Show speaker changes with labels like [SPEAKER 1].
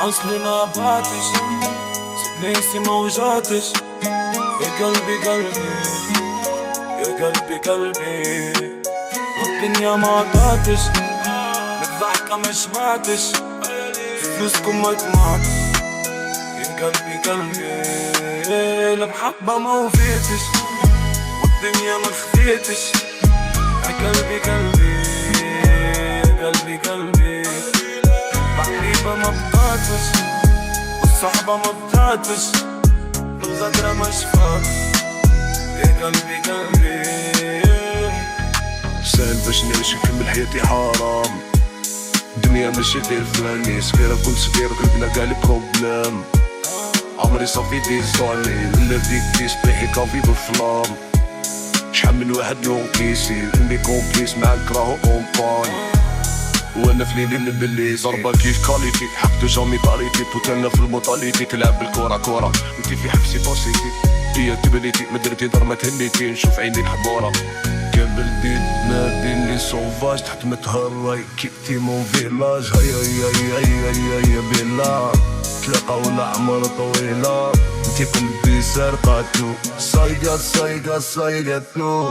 [SPEAKER 1] أصلي ما بعتش ناسي ما وجعتش يا قلبي قلبي يا قلبي قلبي والدنيا ما عطاتش الضحكة ما شبعتش فلوسكم ما جمعتش يا قلبي قلبي المحبة ما وفيتش والدنيا ما خفيتش يا قلبي قلبي يا قلبي قلبي الحبيبة ما بطاتش والصحبة ما بطاتش والغدرة ما شفاتش يا قلبي قلبي
[SPEAKER 2] سهل باش نعيش نكمل حياتي حرام الدنيا ماشي غير فاني صغيرة كنت صغير قلبنا قاع لي بروبلام عمري صافي دي صالي ولا بديك دي صباحي كافي بالفلام شحال من واحد يونكيسي اني كومبليس معاك راهو اونباي وانا في ليلي نبلي ضربة كيف كاليتي حقتو جامي طاليتي بوتانا في الموطاليتي تلعب بالكورة كورة انتي في حبسي باسيتي هي تبليتي مدرتي دار ما تهنيتي نشوف عيني الحمورة كامل دين نادين لي سوفاج تحت متهراي كيبتي مون فيلاج هيا هيا هيا هيا هيا بلا تلاقاو الأعمار طويلة انتي قلبي سرقاتو صايقة صايقة صايقتو